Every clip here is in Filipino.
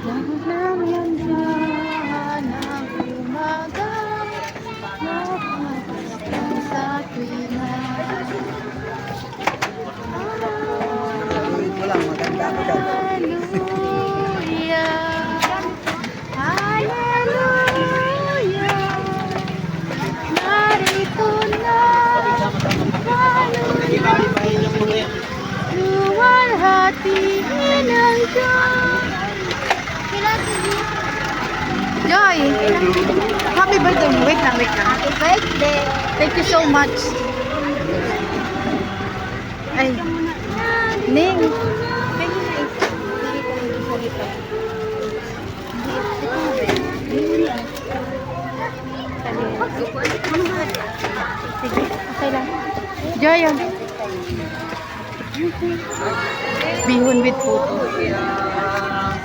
Naglayan dyan ang umaga, nakakastan sa tuwina. Hallelujah, hallelujah, narito na, hallelujah, luwalhatiin ang Diyos. Joy, happy birthday. Wait lang, wait lang. Happy birthday. Thank you so much. Ay, Ning. Sige, okay lang. Joy, yun. Bihon with photo.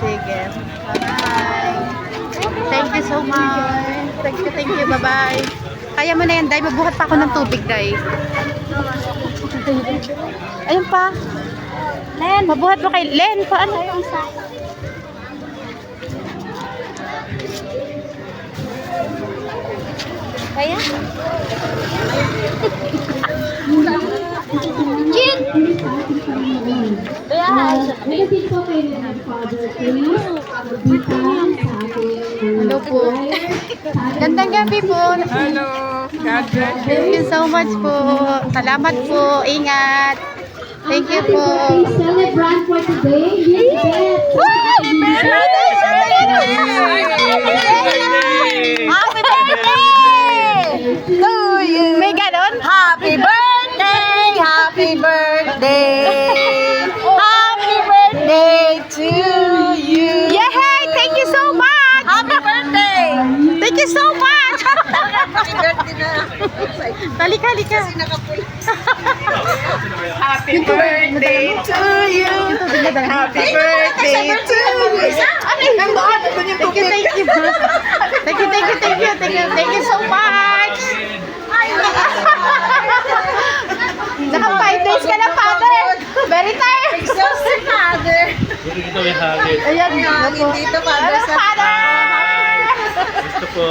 Sige. Bye. Thank you so much. Thank you. Bye-bye. Kaya mo na yan, Day. Magbuhat pa ako ng tubig, Day. Ayun pa. Len, mabuhat mo kay Len. Paano? Kaya? Jin! Hello po. Gandang gabi po. Hello. God bless you. Thank you so much po. Salamat po. Ingat. Thank you po. Celebrant for today. Happy birthday to you. May ganon? Happy birthday. Happy birthday. Happy birthday to you. Yay! Thank you so much. Happy birthday. Thank you so much. Happy birthday na. Halika. Happy birthday to you. Happy birthday to you. Thank you so much. Naka 5 days ka na, Father. Very tired. Exhausted, Father. Dito may hagit. Ayan, Dito, Father. Hello, Father. Gusto po.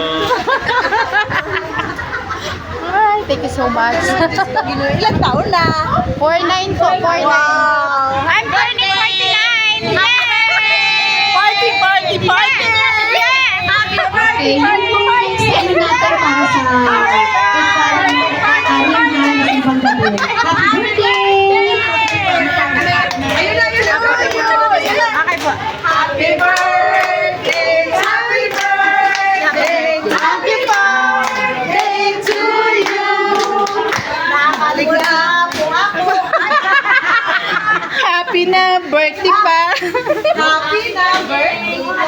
Ay, thank you so much. Ilang taon na? 49 po, 49. Wow. I'm turning 49. Yay! Party! Yeah! Happy birthday! Happy Okay po. Happy birthday! Happy birthday! Happy birthday to you! Nakaligla po ako! Happy na birthday pa. Happy na birthday pa!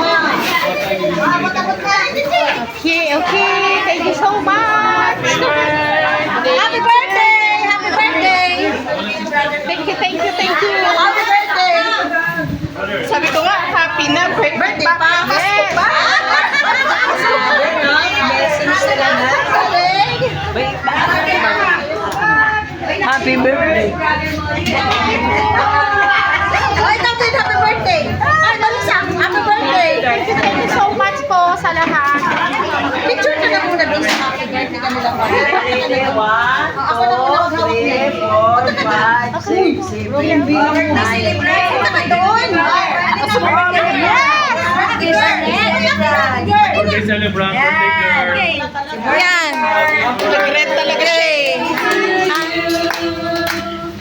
Okay. Thank you so much. Happy birthday! Happy birthday! Thank you. Happy birthday! Sabi ko nga, happy na birthday Birthday pa! Pasko pa! Blessings na lang. Happy birthday. Ay, natin, happy birthday! Ay, balisak! Happy birthday! Thank you so much po sa lahat. Picture ka na muna doon sa happy birthday kanila pa. Ako na muna mag-happy. Na-celebrate ko naman doon. Birthday celebrant. Birthday girl. Yan. Regret talaga siya eh.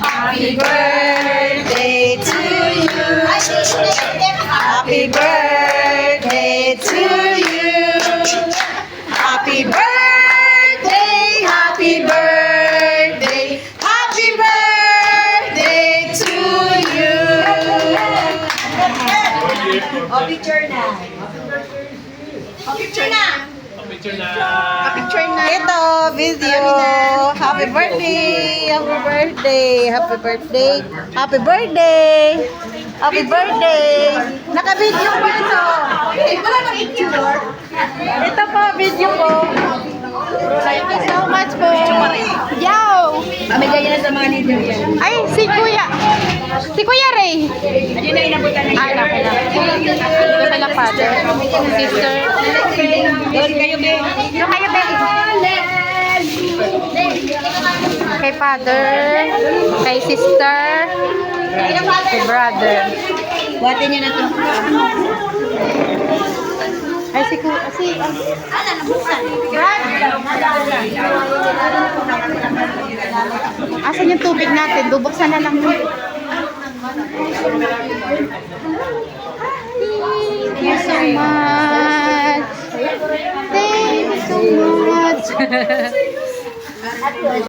Happy birthday to you. Happy birthday to you. Happy birthday, happy birthday, happy birthday to you. O, picture na. O, picture na. Picture na. Picture na. Ito, video. Happy birthday. Happy birthday. Happy birthday. Happy birthday. Happy birthday. Naka-video po ito. Wala nang picture. Ito po, video po. Thank you so much po. Yo! Mamigay na sa mga leader yan. Ay, si Kuya Ray. Ayun na inabutan na Ay, naku. Ito pala pa. brother, sister. Doon kayo, be. Doon kayo, be. Kay father, kay sister, kay brother. Buhatin niyo na to. Ay, asan yung tubig natin? Bubuksan na lang. Thank you so much. Thank you so much.